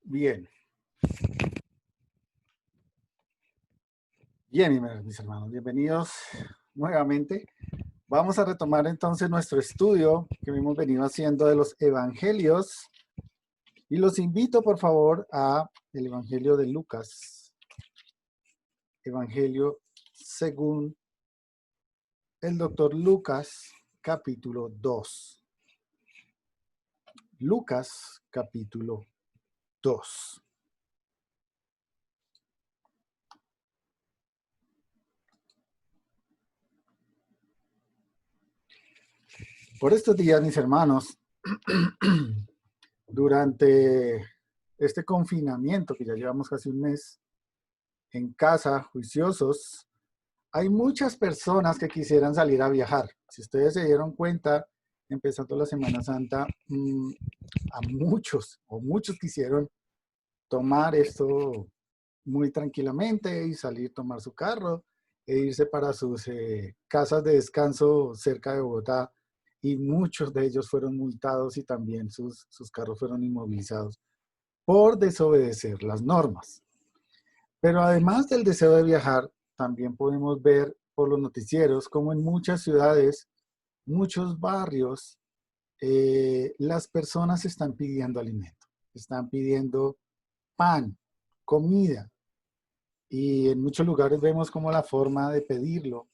Bien. Bien, mis hermanos, bienvenidos nuevamente. Vamos a retomar entonces nuestro estudio que hemos venido haciendo de los evangelios y los invito por favor a el evangelio de Lucas, evangelio según el doctor Lucas, capítulo 2. Lucas, capítulo 2. Por estos días, mis hermanos, durante este confinamiento que ya llevamos casi un mes en casa, juiciosos, hay muchas personas que quisieran salir a viajar. Si ustedes se dieron cuenta, empezando la Semana Santa, a muchos quisieron tomar esto muy tranquilamente y salir, tomar su carro e irse para sus casas de descanso cerca de Bogotá, y muchos de ellos fueron multados y también sus carros fueron inmovilizados por desobedecer las normas. Pero además del deseo de viajar, también podemos ver por los noticieros como en muchas ciudades, muchos barrios, las personas están pidiendo alimento, están pidiendo pan, comida, y en muchos lugares vemos como la forma de pedirlo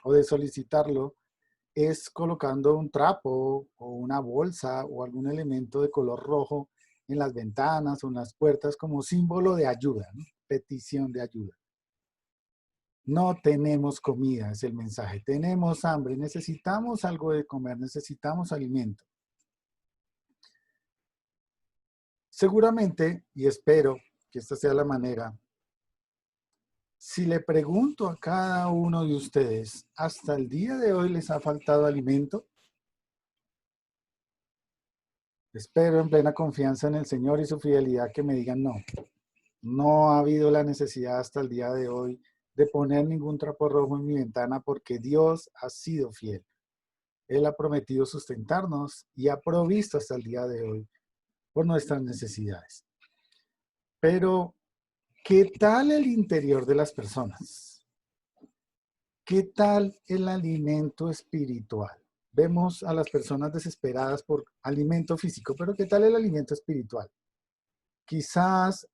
o de solicitarlo es colocando un trapo o una bolsa o algún elemento de color rojo en las ventanas o en las puertas como símbolo de ayuda, ¿no? Petición de ayuda. No tenemos comida, es el mensaje. Tenemos hambre, necesitamos algo de comer, necesitamos alimento. Seguramente, y espero que esta sea la manera, si le pregunto a cada uno de ustedes, ¿hasta el día de hoy les ha faltado alimento? Espero en plena confianza en el Señor y su fidelidad que me digan no. No ha habido la necesidad hasta el día de hoy de poner ningún trapo rojo en mi ventana porque Dios ha sido fiel. Él ha prometido sustentarnos y ha provisto hasta el día de hoy por nuestras necesidades. Pero, ¿qué tal el interior de las personas? ¿Qué tal el alimento espiritual? Vemos a las personas desesperadas por alimento físico, pero ¿qué tal el alimento espiritual? Quizás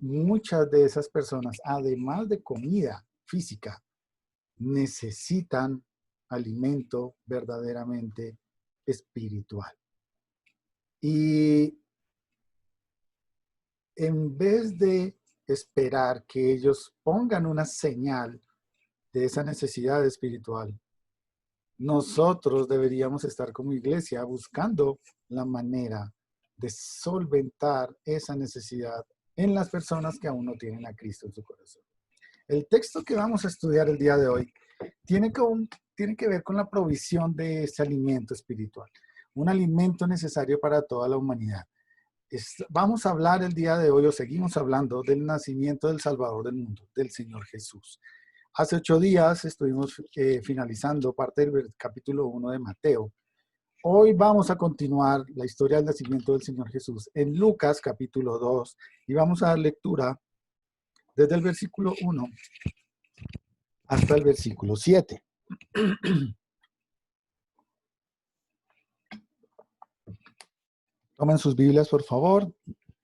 muchas de esas personas, además de comida física, necesitan alimento verdaderamente espiritual. Y en vez de esperar que ellos pongan una señal de esa necesidad espiritual, nosotros deberíamos estar como iglesia buscando la manera de solventar esa necesidad en las personas que aún no tienen a Cristo en su corazón. El texto que vamos a estudiar el día de hoy tiene que ver con la provisión de ese alimento espiritual, un alimento necesario para toda la humanidad. Vamos a hablar el día de hoy, o seguimos hablando, del nacimiento del Salvador del mundo, del Señor Jesús. Hace 8 días estuvimos finalizando parte del capítulo 1 de Mateo. Hoy vamos a continuar la historia del nacimiento del Señor Jesús en Lucas capítulo 2 y vamos a dar lectura desde el versículo 1 hasta el versículo 7. Tomen sus Biblias, por favor.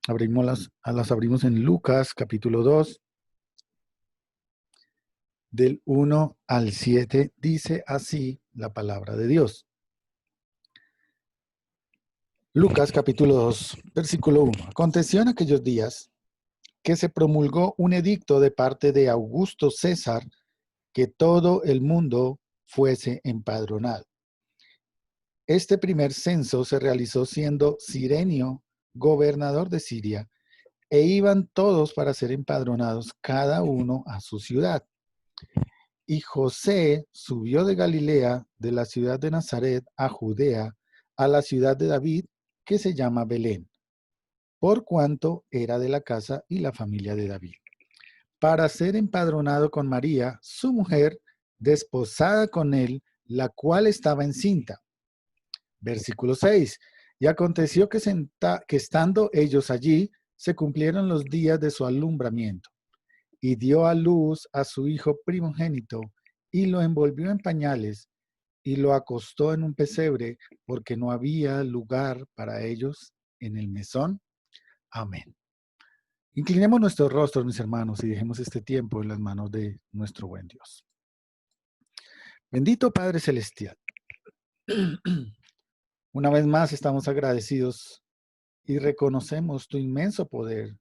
Las abrimos en Lucas capítulo 2. Del 1 al 7 dice así la palabra de Dios. Lucas capítulo 2, versículo 1. Aconteció en aquellos días que se promulgó un edicto de parte de Augusto César que todo el mundo fuese empadronado. Este primer censo se realizó siendo Cirenio gobernador de Siria, e iban todos para ser empadronados, cada uno a su ciudad. Y José subió de Galilea, de la ciudad de Nazaret, a Judea, a la ciudad de David, que se llama Belén, por cuanto era de la casa y la familia de David, para ser empadronado con María, su mujer, desposada con él, la cual estaba encinta. Versículo 6. Y aconteció que estando ellos allí, se cumplieron los días de su alumbramiento, y dio a luz a su hijo primogénito, y lo envolvió en pañales, y lo acostó en un pesebre, porque no había lugar para ellos en el mesón. Amén. Inclinemos nuestros rostros, mis hermanos, y dejemos este tiempo en las manos de nuestro buen Dios. Bendito Padre Celestial. Una vez más estamos agradecidos y reconocemos tu inmenso poder,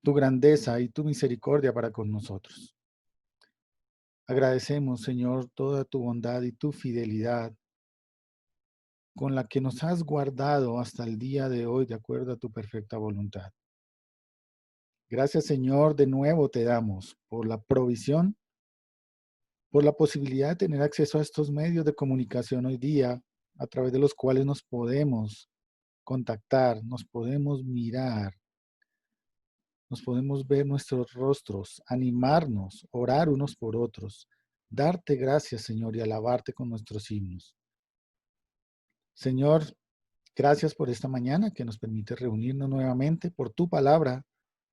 tu grandeza y tu misericordia para con nosotros. Agradecemos, Señor, toda tu bondad y tu fidelidad con la que nos has guardado hasta el día de hoy de acuerdo a tu perfecta voluntad. Gracias, Señor, de nuevo te damos por la provisión, por la posibilidad de tener acceso a estos medios de comunicación hoy día, a través de los cuales nos podemos contactar, nos podemos mirar, nos podemos ver nuestros rostros, animarnos, orar unos por otros, darte gracias, Señor, y alabarte con nuestros himnos. Señor, gracias por esta mañana que nos permite reunirnos nuevamente, por tu palabra,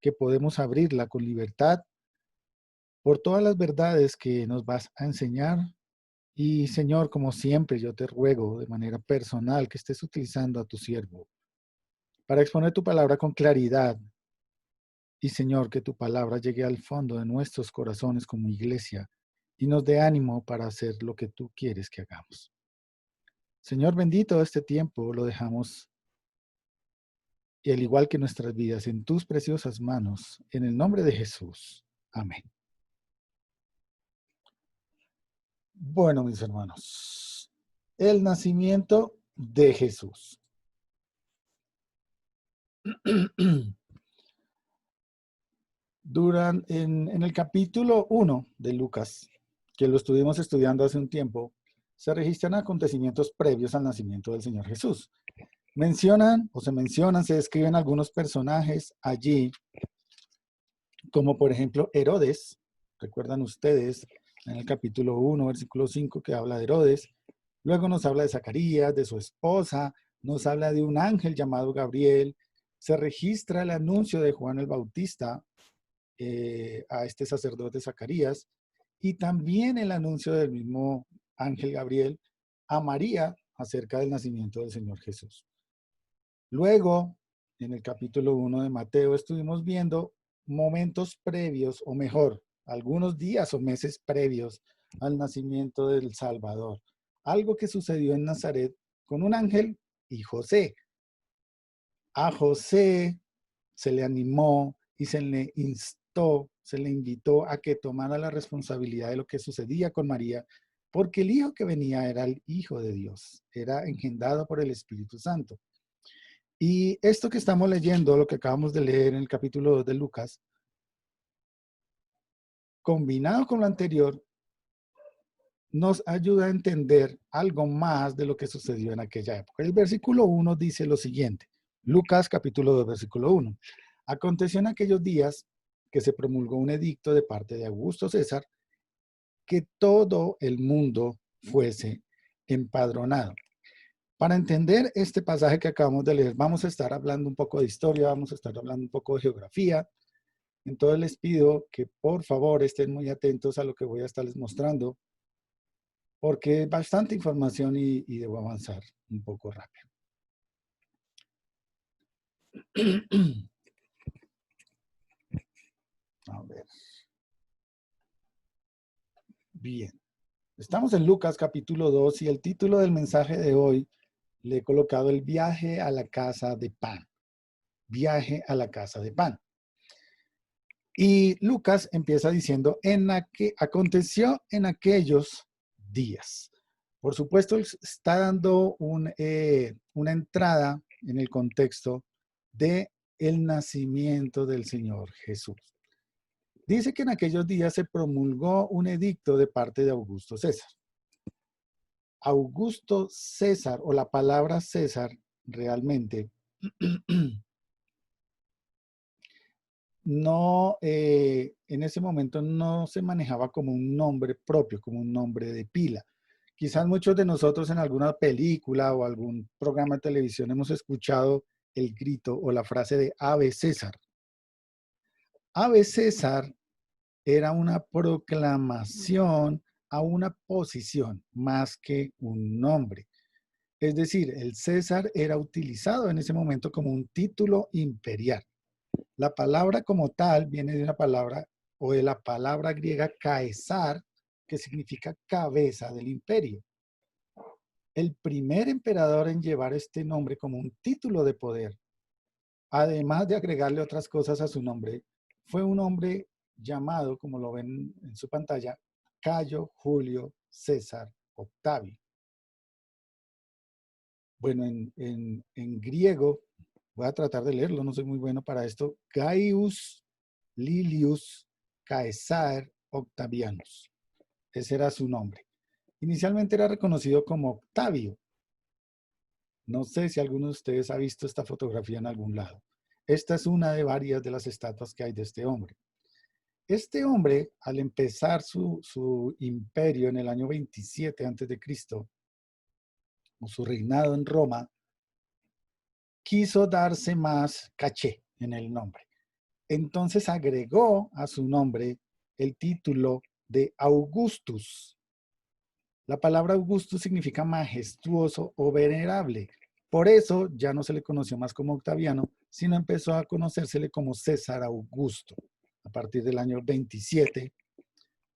que podemos abrirla con libertad, por todas las verdades que nos vas a enseñar. Y Señor, como siempre, yo te ruego de manera personal que estés utilizando a tu siervo para exponer tu palabra con claridad. Y Señor, que tu palabra llegue al fondo de nuestros corazones como iglesia y nos dé ánimo para hacer lo que tú quieres que hagamos. Señor bendito, este tiempo lo dejamos, y al igual que nuestras vidas, en tus preciosas manos, en el nombre de Jesús. Amén. Bueno, mis hermanos, el nacimiento de Jesús. En el capítulo 1 de Lucas, que lo estuvimos estudiando hace un tiempo, se registran acontecimientos previos al nacimiento del Señor Jesús. Se describen algunos personajes allí, como por ejemplo Herodes. Recuerdan ustedes en el capítulo 1, versículo 5, que habla de Herodes. Luego nos habla de Zacarías, de su esposa, nos habla de un ángel llamado Gabriel. Se registra el anuncio de Juan el Bautista a este sacerdote Zacarías, y también el anuncio del mismo ángel Gabriel a María acerca del nacimiento del Señor Jesús. Luego, en el capítulo 1 de Mateo, estuvimos viendo momentos previos, o mejor, algunos días o meses previos al nacimiento del Salvador. Algo que sucedió en Nazaret con un ángel y José. A José se le animó y se le instó, se le invitó a que tomara la responsabilidad de lo que sucedía con María, porque el hijo que venía era el Hijo de Dios, era engendrado por el Espíritu Santo. Y esto que estamos leyendo, lo que acabamos de leer en el capítulo 2 de Lucas, combinado con lo anterior, nos ayuda a entender algo más de lo que sucedió en aquella época. El versículo 1 dice lo siguiente, Lucas capítulo 2, versículo 1. Aconteció en aquellos días que se promulgó un edicto de parte de Augusto César que todo el mundo fuese empadronado. Para entender este pasaje que acabamos de leer, vamos a estar hablando un poco de historia, vamos a estar hablando un poco de geografía. Entonces les pido que por favor estén muy atentos a lo que voy a estarles mostrando, porque es bastante información y debo avanzar un poco rápido. A ver. Bien. Estamos en Lucas capítulo 2 y el título del mensaje de hoy le he colocado el viaje a la casa de pan. Viaje a la casa de pan. Y Lucas empieza diciendo, aconteció en aquellos días. Por supuesto, está dando una entrada en el contexto de el nacimiento del Señor Jesús. Dice que en aquellos días se promulgó un edicto de parte de Augusto César. Augusto César, o la palabra César, realmente no, en ese momento no se manejaba como un nombre propio, como un nombre de pila. Quizás muchos de nosotros en alguna película o algún programa de televisión hemos escuchado el grito o la frase de Ave César. Ave César era una proclamación a una posición más que un nombre. Es decir, el César era utilizado en ese momento como un título imperial. La palabra como tal viene de una palabra o de la palabra griega caesar, que significa cabeza del imperio. El primer emperador en llevar este nombre como un título de poder, además de agregarle otras cosas a su nombre, fue un hombre llamado, como lo ven en su pantalla, Cayo Julio César Octavio. Bueno, en griego, voy a tratar de leerlo, no soy muy bueno para esto, Gaius Lilius Caesar Octavianus. Ese era su nombre. Inicialmente era reconocido como Octavio. No sé si alguno de ustedes ha visto esta fotografía en algún lado. Esta es una de varias de las estatuas que hay de este hombre. Este hombre, al empezar su imperio en el año 27 a.C., o su reinado en Roma, quiso darse más caché en el nombre. Entonces agregó a su nombre el título de Augustus. La palabra Augustus significa majestuoso o venerable. Por eso ya no se le conoció más como Octaviano, sino empezó a conocérsele como César Augusto. A partir del año 27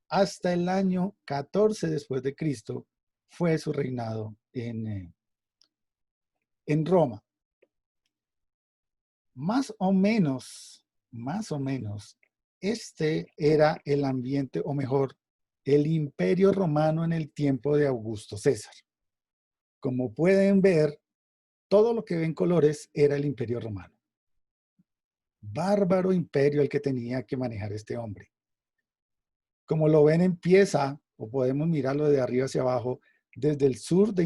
hasta el año 14 después de Cristo fue su reinado en Roma. Más o menos, este era el ambiente, o mejor, el imperio romano en el tiempo de Augusto César. Como pueden ver, todo lo que ven colores era el imperio romano. Bárbaro imperio el que tenía que manejar este hombre. Como lo ven, empieza, o podemos mirarlo de arriba hacia abajo, desde el sur de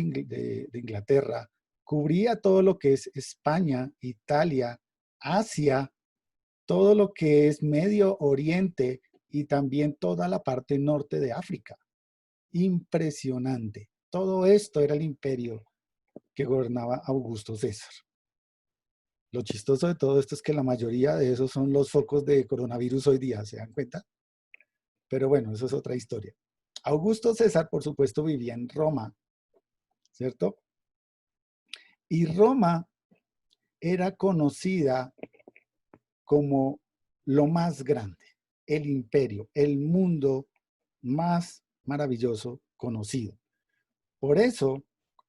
Inglaterra, cubría todo lo que es España, Italia, Asia, todo lo que es Medio Oriente y también toda la parte norte de África. Impresionante. Todo esto era el imperio que gobernaba Augusto César. Lo chistoso de todo esto es que la mayoría de esos son los focos de coronavirus hoy día, ¿se dan cuenta? Pero bueno, eso es otra historia. Augusto César, por supuesto, vivía en Roma, ¿cierto? Y Roma era conocida como lo más grande, el imperio, el mundo más maravilloso conocido. Por eso,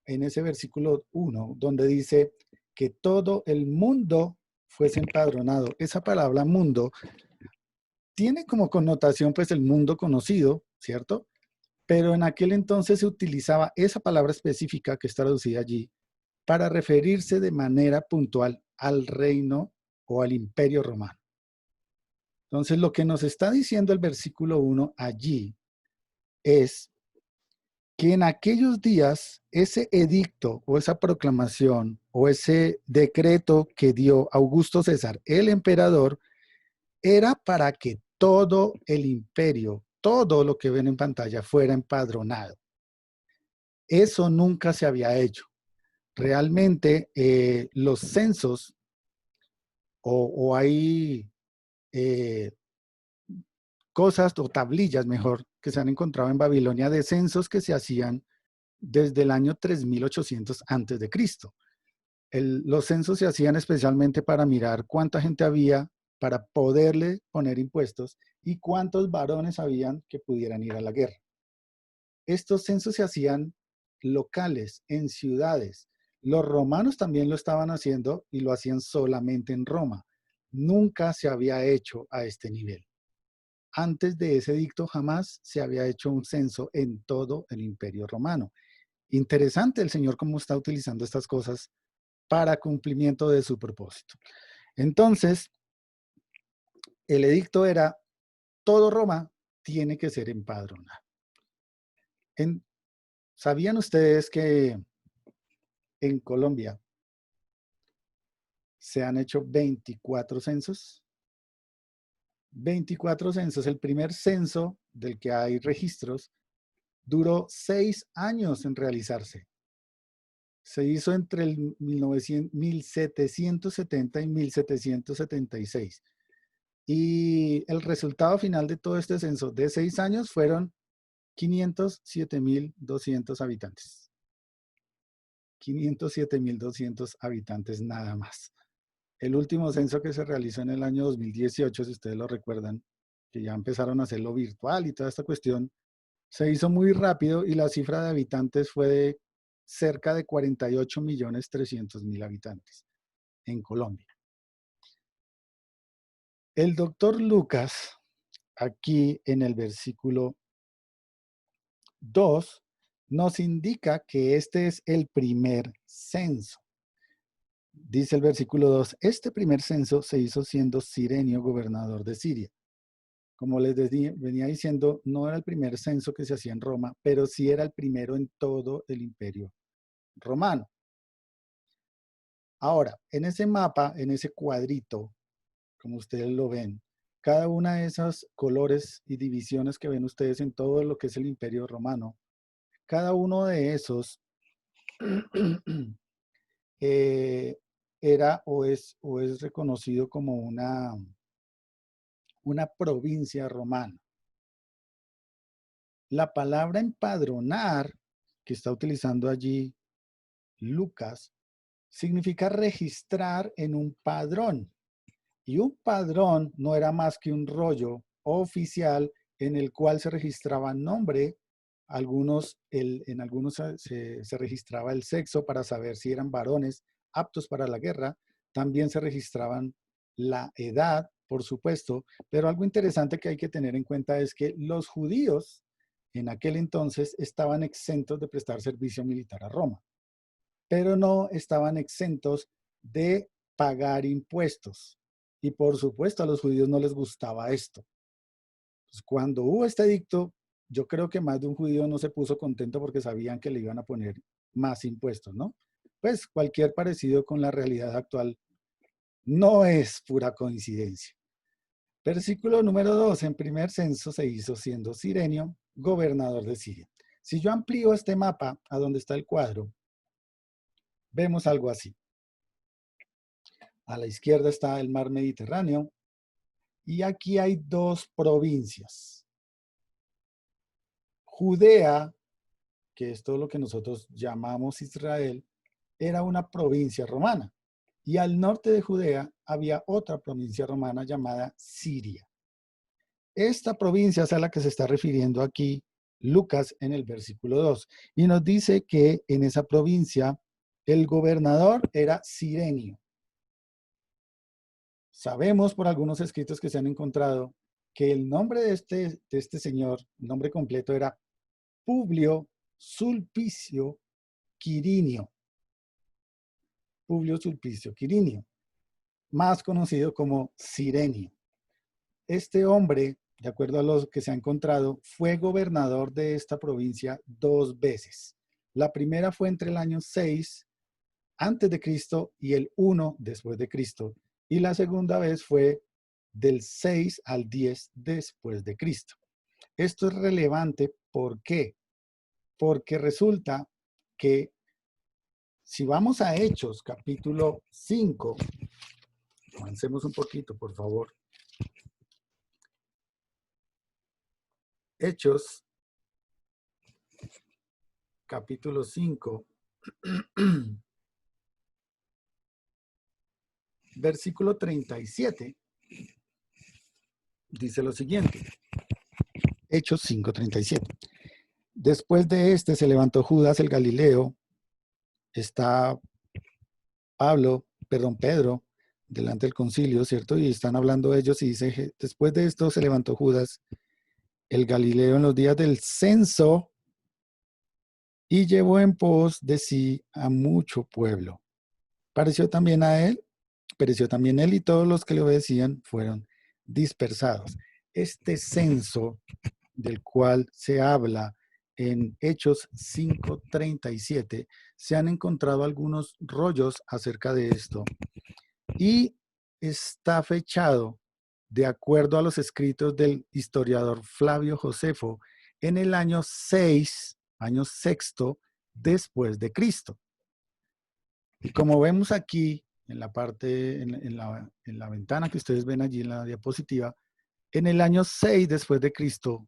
en ese versículo 1, donde dice que todo el mundo fuese empadronado, esa palabra mundo tiene como connotación pues el mundo conocido, ¿cierto? Pero en aquel entonces se utilizaba esa palabra específica que está traducida allí para referirse de manera puntual al reino o al imperio romano. Entonces, lo que nos está diciendo el versículo 1 allí es que en aquellos días ese edicto o esa proclamación o ese decreto que dio Augusto César, el emperador, era para que todo el imperio, todo lo que ven en pantalla, fuera empadronado. Eso nunca se había hecho. Realmente los censos o hay cosas o tablillas, mejor, que se han encontrado en Babilonia de censos que se hacían desde el año 3800 antes de Cristo. Los censos se hacían especialmente para mirar cuánta gente había para poderle poner impuestos y cuántos varones habían que pudieran ir a la guerra. Estos censos se hacían locales, en ciudades. Los romanos también lo estaban haciendo y lo hacían solamente en Roma. Nunca se había hecho a este nivel. Antes de ese edicto jamás se había hecho un censo en todo el Imperio Romano. Interesante el Señor cómo está utilizando estas cosas para cumplimiento de su propósito. Entonces, el edicto era, todo Roma tiene que ser empadronado. ¿Sabían ustedes que en Colombia se han hecho 24 censos? 24 censos. El primer censo del que hay registros duró 6 años en realizarse. Se hizo entre el 1770 y 1776. Y el resultado final de todo este censo de 6 años fueron 507.200 habitantes. 507.200 habitantes nada más. El último censo que se realizó en el año 2018, si ustedes lo recuerdan, que ya empezaron a hacerlo virtual y toda esta cuestión, se hizo muy rápido y la cifra de habitantes fue de cerca de 48.300.000 habitantes en Colombia. El doctor Lucas, aquí en el versículo 2, nos indica que este es el primer censo. Dice el versículo 2, este primer censo se hizo siendo Cirenio gobernador de Siria. Como les venía diciendo, no era el primer censo que se hacía en Roma, pero sí era el primero en todo el imperio romano. Ahora, en ese mapa, en ese cuadrito, como ustedes lo ven, cada una de esas colores y divisiones que ven ustedes en todo lo que es el imperio romano, cada uno de esos era o es reconocido como una provincia romana. La palabra empadronar que está utilizando allí Lucas significa registrar en un padrón. Y un padrón no era más que un rollo oficial en el cual se registraba nombre, en algunos se registraba el sexo para saber si eran varones aptos para la guerra, también se registraban la edad, por supuesto, pero algo interesante que hay que tener en cuenta es que los judíos en aquel entonces estaban exentos de prestar servicio militar a Roma, pero no estaban exentos de pagar impuestos. Y por supuesto a los judíos no les gustaba esto. Pues cuando hubo este edicto, yo creo que más de un judío no se puso contento porque sabían que le iban a poner más impuestos, ¿no? Pues cualquier parecido con la realidad actual no es pura coincidencia. Versículo número 2, en primer censo se hizo siendo Cirenio gobernador de Siria. Si yo amplío este mapa a donde está el cuadro, vemos algo así. A la izquierda está el mar Mediterráneo y aquí hay dos provincias. Judea, que es todo lo que nosotros llamamos Israel, era una provincia romana. Y al norte de Judea había otra provincia romana llamada Siria. Esta provincia es a la que se está refiriendo aquí Lucas en el versículo 2. Y nos dice que en esa provincia el gobernador era Cirenio. Sabemos por algunos escritos que se han encontrado que el nombre de este señor, el nombre completo era Publio Sulpicio Quirinio. Publio Sulpicio Quirinio, más conocido como Cirenio. Este hombre, de acuerdo a lo que se ha encontrado, fue gobernador de esta provincia 2 veces. La primera fue entre el año 6 antes de Cristo y el 1 después de Cristo. Y la segunda vez fue del 6 al 10 después de Cristo. Esto es relevante, ¿por qué? Porque resulta que si vamos a Hechos, capítulo 5, avancemos un poquito, por favor. Hechos, capítulo 5, versículo 37, dice lo siguiente. Hechos 5:37. Después de este se levantó Judas el Galileo, está Pedro, delante del concilio, ¿cierto? Y están hablando ellos y dice, después de esto se levantó Judas el Galileo en los días del censo y llevó en pos de sí a mucho pueblo. Pereció también él y todos los que le obedecían fueron dispersados. Este censo del cual se habla en Hechos 5:37, se han encontrado algunos rollos acerca de esto y está fechado de acuerdo a los escritos del historiador Flavio Josefo en el año 6, año sexto después de Cristo. Y como vemos aquí, en la parte, en la ventana que ustedes ven allí en la diapositiva, en el año 6 después de Cristo,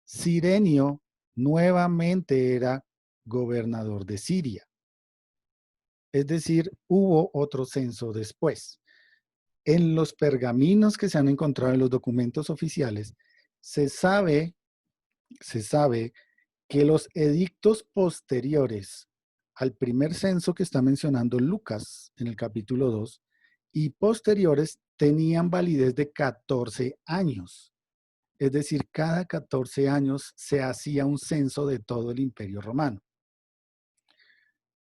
Cirenio nuevamente era gobernador de Siria. Es decir, hubo otro censo después. En los pergaminos que se han encontrado en los documentos oficiales, se sabe que los edictos posteriores al primer censo que está mencionando Lucas en el capítulo 2 y posteriores tenían validez de 14 años. Es decir, cada 14 años se hacía un censo de todo el Imperio Romano.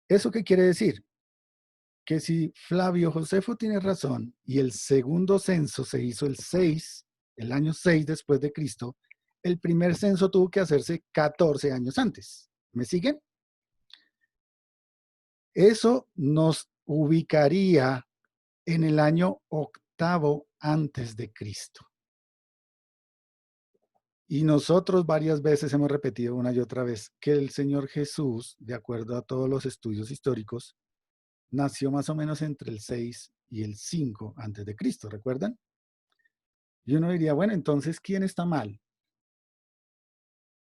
¿Eso qué quiere decir? Que si Flavio Josefo tiene razón y el segundo censo se hizo el año 6 después de Cristo, el primer censo tuvo que hacerse 14 años antes. ¿Me siguen? Eso nos ubicaría en el año 8 antes de Cristo. Y nosotros varias veces hemos repetido una y otra vez que el Señor Jesús, de acuerdo a todos los estudios históricos, nació más o menos entre el 6 y el 5 antes de Cristo, ¿recuerdan? Y uno diría, bueno, entonces, ¿quién está mal?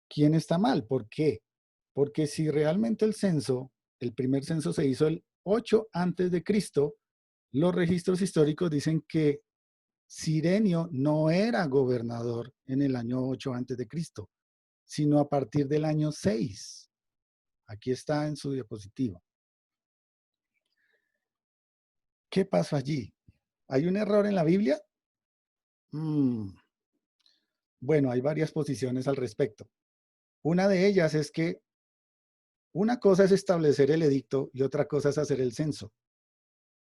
¿Quién está mal? ¿Por qué? Porque si realmente el primer censo se hizo el 8 antes de Cristo, los registros históricos dicen que Cirenio no era gobernador en el año 8 antes de Cristo, sino a partir del año 6. Aquí está en su diapositiva. ¿Qué pasó allí? ¿Hay un error en la Biblia? Bueno, hay varias posiciones al respecto. Una de ellas es que una cosa es establecer el edicto y otra cosa es hacer el censo,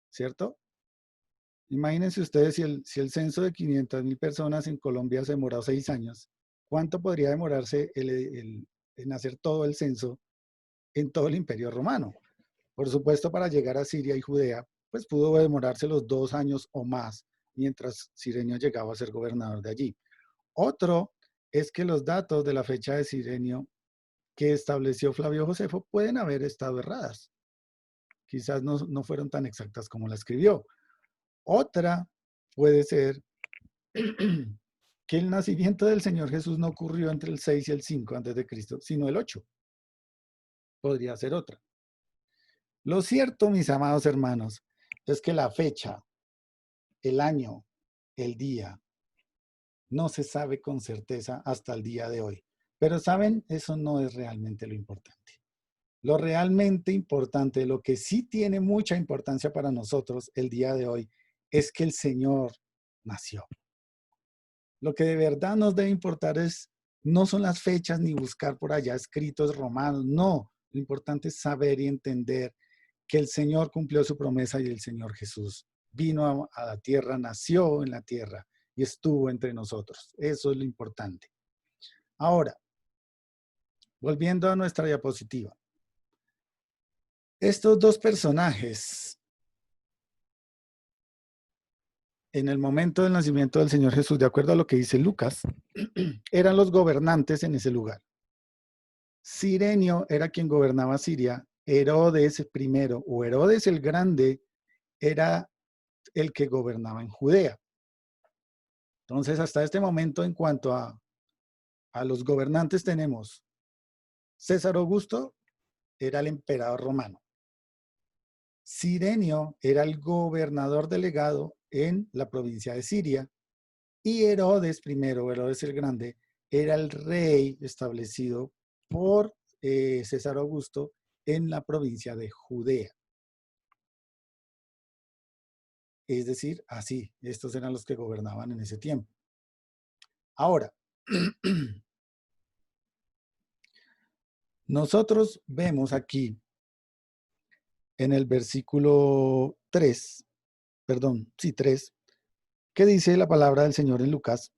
¿cierto? Imagínense ustedes si el censo de 500,000 personas en Colombia se demoró 6 años, ¿cuánto podría demorarse en hacer todo el censo en todo el Imperio Romano? Por supuesto, para llegar a Siria y Judea, pues pudo demorarse los 2 años o más, mientras Cirenio llegaba a ser gobernador de allí. Otro es que los datos de la fecha de Cirenio que estableció Flavio Josefo pueden haber estado erradas. Quizás no fueron tan exactas como la escribió. Otra puede ser que el nacimiento del Señor Jesús no ocurrió entre el 6 y el 5 antes de Cristo, sino el 8. Podría ser otra. Lo cierto, mis amados hermanos, es que la fecha, el año, el día, no se sabe con certeza hasta el día de hoy. Pero saben, eso no es realmente lo importante. Lo realmente importante, lo que sí tiene mucha importancia para nosotros el día de hoy, es que el Señor nació. Lo que de verdad nos debe importar no son las fechas ni buscar por allá escritos romanos, no. Lo importante es saber y entender que el Señor cumplió su promesa y el Señor Jesús vino a la tierra, nació en la tierra y estuvo entre nosotros. Eso es lo importante. Ahora, volviendo a nuestra diapositiva. Estos dos personajes, en el momento del nacimiento del Señor Jesús, de acuerdo a lo que dice Lucas, eran los gobernantes en ese lugar. Cirenio era quien gobernaba Siria, Herodes primero, o Herodes el Grande, era el que gobernaba en Judea. Entonces, hasta este momento, en cuanto a los gobernantes, tenemos César Augusto, era el emperador romano. Cirenio era el gobernador delegado en la provincia de Siria. Y Herodes primero, Herodes el Grande, era el rey establecido por César Augusto en la provincia de Judea. Es decir, así, estos eran los que gobernaban en ese tiempo. Ahora, nosotros vemos aquí en el versículo 3, perdón, sí, 3, que dice la palabra del Señor en Lucas,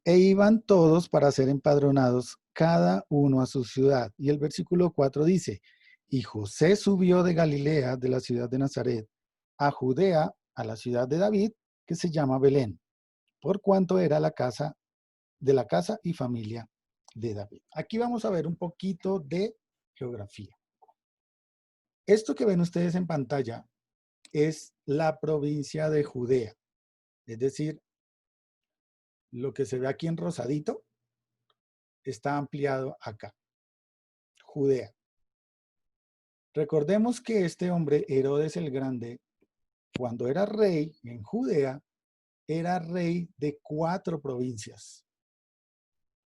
e iban todos para ser empadronados, cada uno a su ciudad. Y el versículo 4 dice, y José subió de Galilea, de la ciudad de Nazaret, a Judea, a la ciudad de David, que se llama Belén, por cuanto era la casa y familia de David. Aquí vamos a ver un poquito de geografía. Esto que ven ustedes en pantalla es la provincia de Judea. Es decir, lo que se ve aquí en rosadito está ampliado acá. Judea. Recordemos que este hombre, Herodes el Grande, cuando era rey en Judea, era rey de 4 provincias.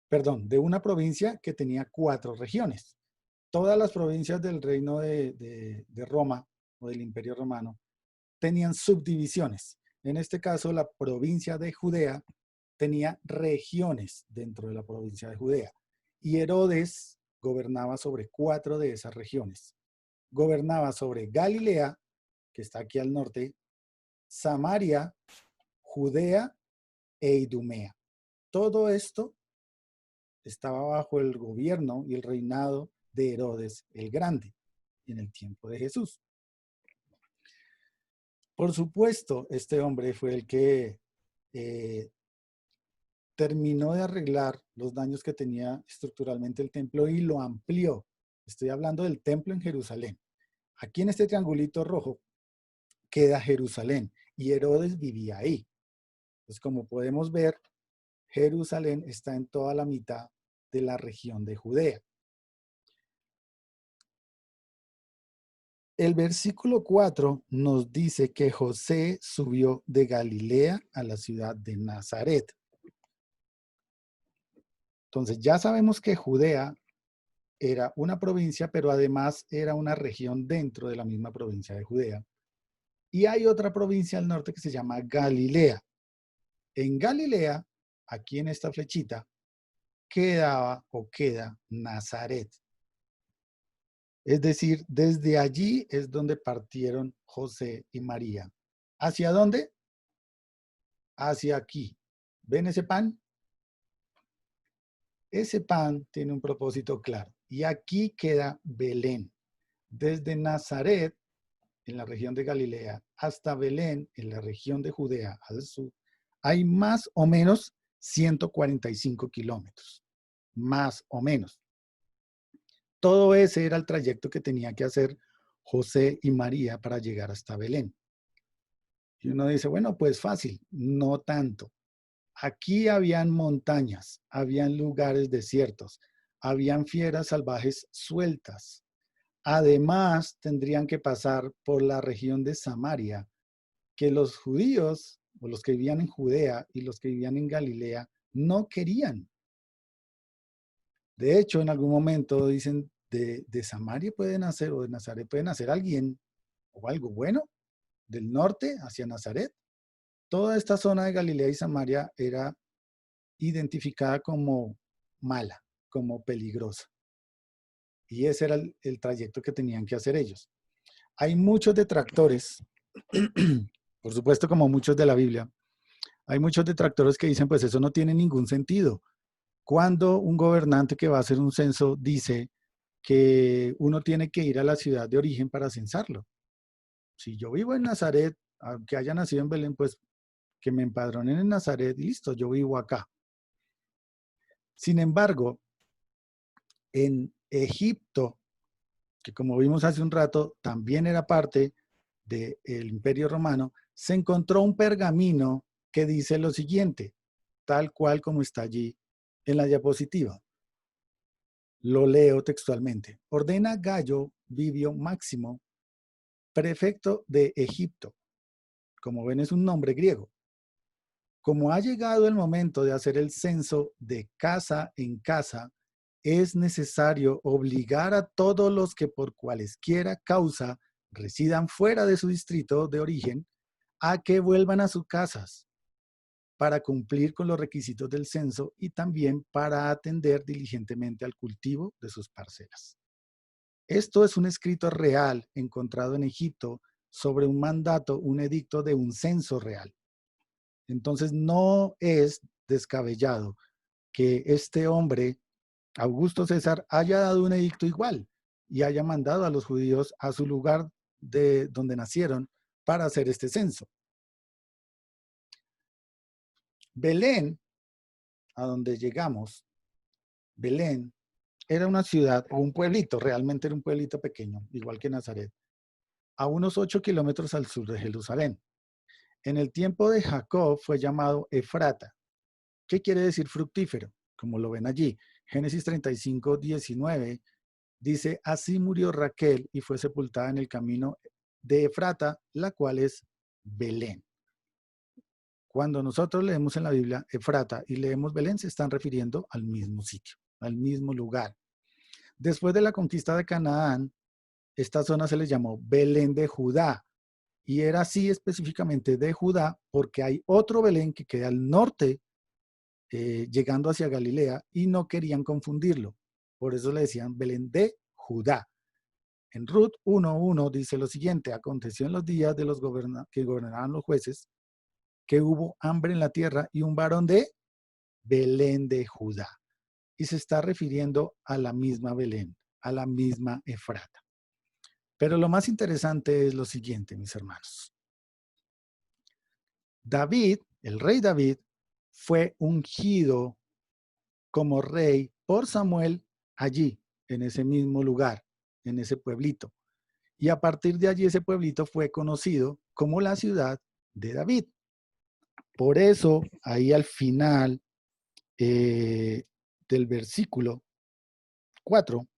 Perdón, de una provincia que tenía 4 regiones. Todas las provincias del reino de Roma o del Imperio Romano tenían subdivisiones. En este caso, la provincia de Judea tenía regiones dentro de la provincia de Judea. Y Herodes gobernaba sobre 4 de esas regiones. Gobernaba sobre Galilea, que está aquí al norte, Samaria, Judea e Idumea. Todo esto estaba bajo el gobierno y el reinado de Herodes el Grande en el tiempo de Jesús. Por supuesto, este hombre fue el que terminó de arreglar los daños que tenía estructuralmente el templo y lo amplió. Estoy hablando del templo en Jerusalén. Aquí en este triangulito rojo queda Jerusalén y Herodes vivía ahí. Pues como podemos ver, Jerusalén está en toda la mitad de la región de Judea. El versículo 4 nos dice que José subió de Galilea a la ciudad de Nazaret. Entonces ya sabemos que Judea era una provincia, pero además era una región dentro de la misma provincia de Judea. Y hay otra provincia al norte que se llama Galilea. En Galilea, aquí en esta flechita, quedaba o queda Nazaret. Es decir, desde allí es donde partieron José y María. ¿Hacia dónde? Hacia aquí. ¿Ven ese pan? Ese pan tiene un propósito claro. Y aquí queda Belén. Desde Nazaret, en la región de Galilea, hasta Belén, en la región de Judea, al sur, hay más o menos 145 kilómetros. Más o menos. Todo ese era el trayecto que tenía que hacer José y María para llegar hasta Belén. Y uno dice, bueno, pues fácil, no tanto. Aquí habían montañas, habían lugares desiertos, habían fieras salvajes sueltas. Además, tendrían que pasar por la región de Samaria, que los judíos, o los que vivían en Judea y los que vivían en Galilea, no querían. De hecho, en algún momento dicen, de Samaria puede nacer, o de Nazaret puede nacer alguien, o algo bueno, del norte hacia Nazaret. Toda esta zona de Galilea y Samaria era identificada como mala, como peligrosa. Y ese era el trayecto que tenían que hacer ellos. Hay muchos detractores, por supuesto como muchos de la Biblia, hay muchos detractores que dicen, pues eso no tiene ningún sentido. Cuando un gobernante que va a hacer un censo dice que uno tiene que ir a la ciudad de origen para censarlo. Si yo vivo en Nazaret, aunque haya nacido en Belén, pues que me empadronen en Nazaret y listo, yo vivo acá. Sin embargo, en Egipto, que como vimos hace un rato, también era parte del Imperio Romano, se encontró un pergamino que dice lo siguiente, tal cual como está allí en la diapositiva. Lo leo textualmente. Ordena Gallo Vivio Máximo, prefecto de Egipto. Como ven, es un nombre griego. Como ha llegado el momento de hacer el censo de casa en casa, es necesario obligar a todos los que por cualesquiera causa residan fuera de su distrito de origen a que vuelvan a sus casas para cumplir con los requisitos del censo y también para atender diligentemente al cultivo de sus parcelas. Esto es un escrito real encontrado en Egipto sobre un mandato, un edicto de un censo real. Entonces no es descabellado que este hombre, Augusto César, haya dado un edicto igual y haya mandado a los judíos a su lugar de donde nacieron para hacer este censo. Belén, a donde llegamos, Belén era una ciudad o un pueblito, realmente era un pueblito pequeño, igual que Nazaret. a unos 8 kilómetros al sur de Jerusalén. En el tiempo de Jacob fue llamado Efrata. ¿Qué quiere decir fructífero? Como lo ven allí. Génesis 35, 19 dice, así murió Raquel y fue sepultada en el camino de Efrata, la cual es Belén. Cuando nosotros leemos en la Biblia Efrata y leemos Belén, se están refiriendo al mismo sitio, al mismo lugar. Después de la conquista de Canaán, esta zona se le llamó Belén de Judá, y era así específicamente de Judá porque hay otro Belén que queda al norte, llegando hacia Galilea, y no querían confundirlo. Por eso le decían Belén de Judá. En Ruth 1:1 dice lo siguiente, aconteció en los días de los que gobernaban los jueces, que hubo hambre en la tierra y un varón de Belén de Judá. Y se está refiriendo a la misma Belén, a la misma Efrata. Pero lo más interesante es lo siguiente, mis hermanos. David, el rey David, fue ungido como rey por Samuel allí, en ese mismo lugar, en ese pueblito. Y a partir de allí ese pueblito fue conocido como la ciudad de David. Por eso, ahí al final del versículo 4,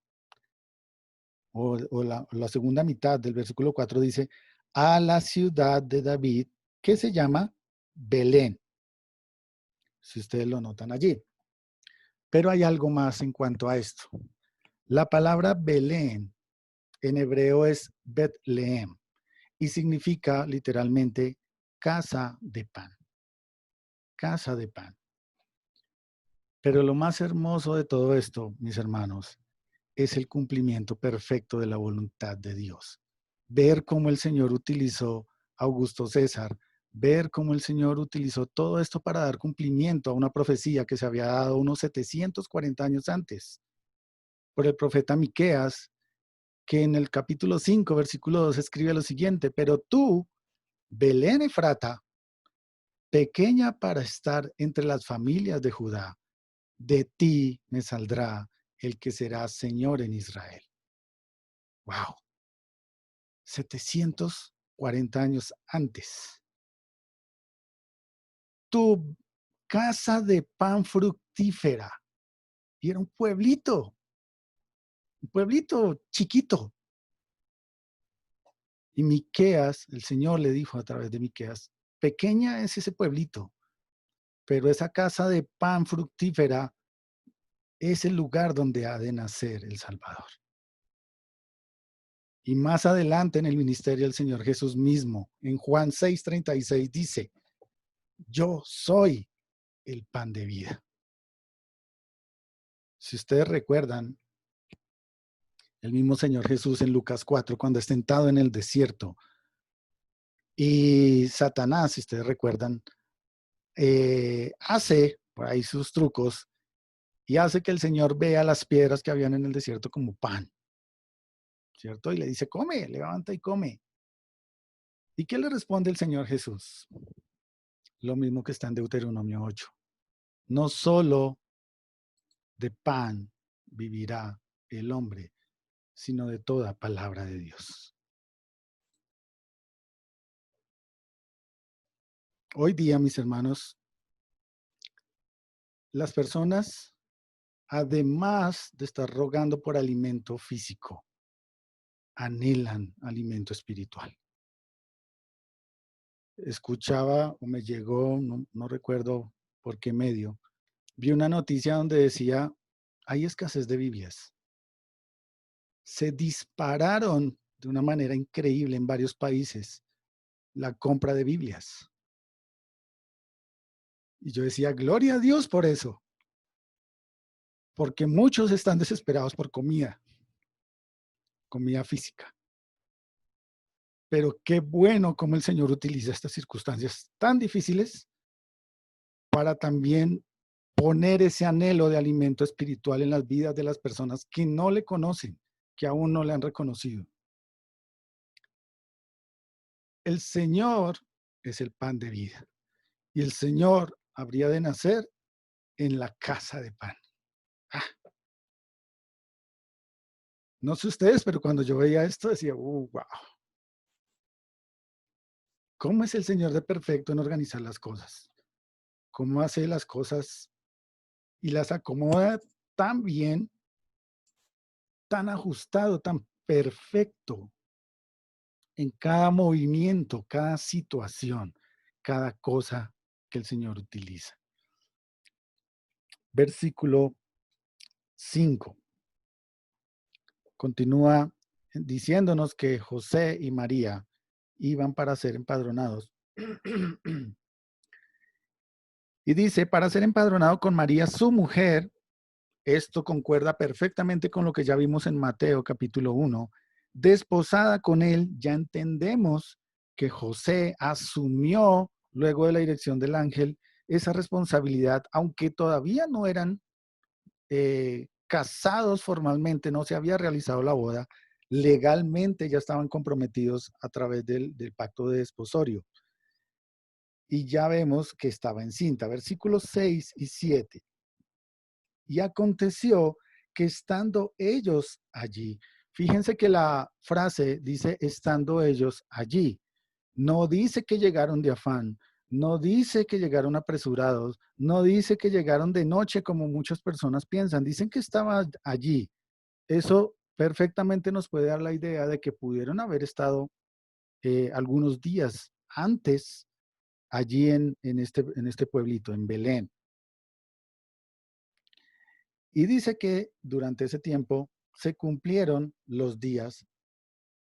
o la segunda mitad del versículo 4 dice, a la ciudad de David, que se llama Belén, si ustedes lo notan allí. Pero hay algo más en cuanto a esto. La palabra Belén en hebreo es Betlehem y significa literalmente casa de pan. Casa de pan. Pero lo más hermoso de todo esto, mis hermanos, es el cumplimiento perfecto de la voluntad de Dios. Ver cómo el Señor utilizó a Augusto César, ver cómo el Señor utilizó todo esto para dar cumplimiento a una profecía que se había dado unos 740 años antes por el profeta Miqueas, que en el capítulo 5, versículo 2 escribe lo siguiente, pero tú, Belén Efrata, pequeña para estar entre las familias de Judá, de ti me saldrá el que será Señor en Israel. ¡Wow! 740 años antes. Tu casa de pan fructífera. Y era un pueblito chiquito. Y Miqueas, el Señor le dijo a través de Miqueas, pequeña es ese pueblito, pero esa casa de pan fructífera es el lugar donde ha de nacer el Salvador. Y más adelante en el ministerio del Señor Jesús mismo, en Juan 6:36 dice, yo soy el pan de vida. Si ustedes recuerdan, el mismo Señor Jesús en Lucas 4, cuando es tentado en el desierto, y Satanás, si ustedes recuerdan, hace por ahí sus trucos y hace que el Señor vea las piedras que habían en el desierto como pan, ¿cierto? Y le dice, come, levanta y come. ¿Y qué le responde el Señor Jesús? Lo mismo que está en Deuteronomio 8. No solo de pan vivirá el hombre, sino de toda palabra de Dios. Hoy día, mis hermanos, las personas, además de estar rogando por alimento físico, anhelan alimento espiritual. Escuchaba o me llegó, no recuerdo por qué medio, vi una noticia donde decía, hay escasez de Biblias. Se dispararon de una manera increíble en varios países la compra de Biblias. Y yo decía, gloria a Dios por eso, porque muchos están desesperados por comida física. Pero qué bueno cómo el Señor utiliza estas circunstancias tan difíciles para también poner ese anhelo de alimento espiritual en las vidas de las personas que no le conocen, que aún no le han reconocido. El Señor es el pan de vida y el Señor habría de nacer en la casa de pan. Ah, no sé ustedes, pero cuando yo veía esto decía, wow. ¿Cómo es el Señor de perfecto en organizar las cosas? ¿Cómo hace las cosas y las acomoda tan bien, tan ajustado, tan perfecto en cada movimiento, cada situación, cada cosa que el Señor utiliza? Versículo 5. Continúa diciéndonos que José y María iban para ser empadronados. Y dice, para ser empadronado con María, su mujer. Esto concuerda perfectamente con lo que ya vimos en Mateo capítulo 1. Desposada con él, ya entendemos que José asumió, luego de la dirección del ángel, esa responsabilidad, aunque todavía no eran casados formalmente, no se había realizado la boda, legalmente ya estaban comprometidos a través del pacto de desposorio. Y ya vemos que estaba encinta. Versículos 6 y 7. Y aconteció que estando ellos allí, fíjense que la frase dice estando ellos allí, no dice que llegaron de afán, no dice que llegaron apresurados, no dice que llegaron de noche como muchas personas piensan, dicen que estaban allí. Eso perfectamente nos puede dar la idea de que pudieron haber estado algunos días antes allí en este pueblito, en Belén. Y dice que durante ese tiempo se cumplieron los días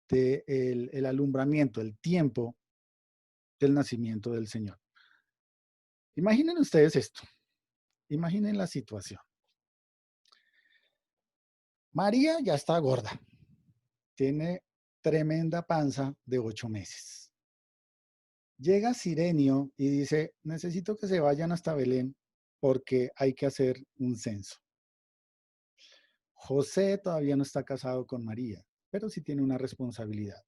del el alumbramiento, el tiempo del nacimiento del Señor. Imaginen ustedes esto, imaginen la situación. María ya está gorda, tiene tremenda panza de 8 meses. Llega Cirenio y dice, necesito que se vayan hasta Belén porque hay que hacer un censo. José todavía no está casado con María, pero sí tiene una responsabilidad.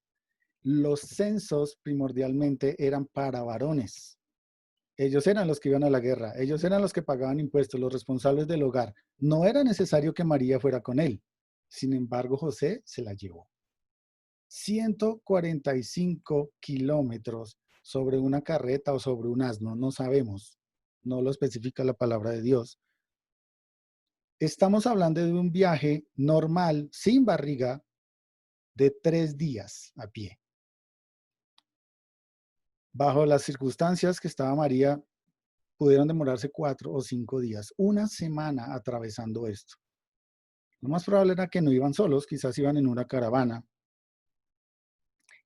Los censos primordialmente eran para varones. Ellos eran los que iban a la guerra, ellos eran los que pagaban impuestos, los responsables del hogar. No era necesario que María fuera con él. Sin embargo, José se la llevó. 145 kilómetros sobre una carreta o sobre un asno, no sabemos. No lo especifica la palabra de Dios. Estamos hablando de un viaje normal, sin barriga, de 3 días a pie. Bajo las circunstancias que estaba María, pudieron demorarse 4 o 5 días, una semana atravesando esto. Lo más probable era que no iban solos, quizás iban en una caravana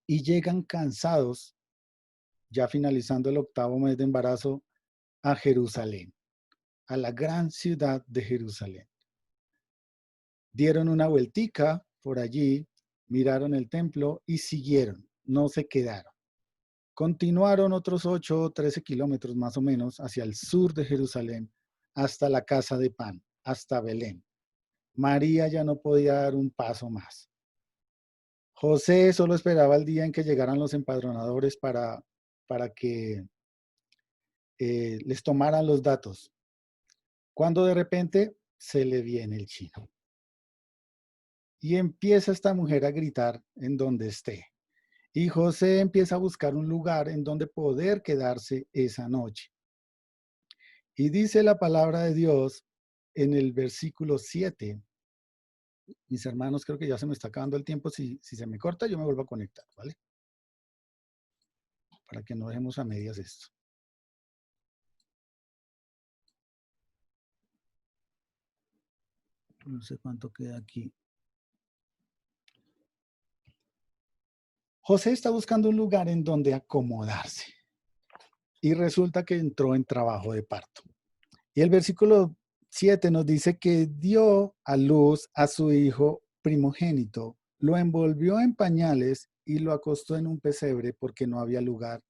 y llegan cansados, ya finalizando el 8º mes de embarazo, a Jerusalén, a la gran ciudad de Jerusalén. Dieron una vueltica por allí, miraron el templo y siguieron, no se quedaron. Continuaron otros 8 o 13 kilómetros más o menos hacia el sur de Jerusalén, hasta la casa de pan, hasta Belén. María ya no podía dar un paso más. José solo esperaba el día en que llegaran los empadronadores para que les tomaran los datos. Cuando de repente se le viene el chino. Y empieza esta mujer a gritar en donde esté. Y José empieza a buscar un lugar en donde poder quedarse esa noche. Y dice la palabra de Dios en el versículo 7. Mis hermanos, creo que ya se me está acabando el tiempo. Si se me corta, yo me vuelvo a conectar, ¿vale? Para que no dejemos a medias esto. No sé cuánto queda aquí. José está buscando un lugar en donde acomodarse. Y resulta que entró en trabajo de parto. Y el versículo 7 nos dice que dio a luz a su hijo primogénito, lo envolvió en pañales y lo acostó en un pesebre porque no había lugar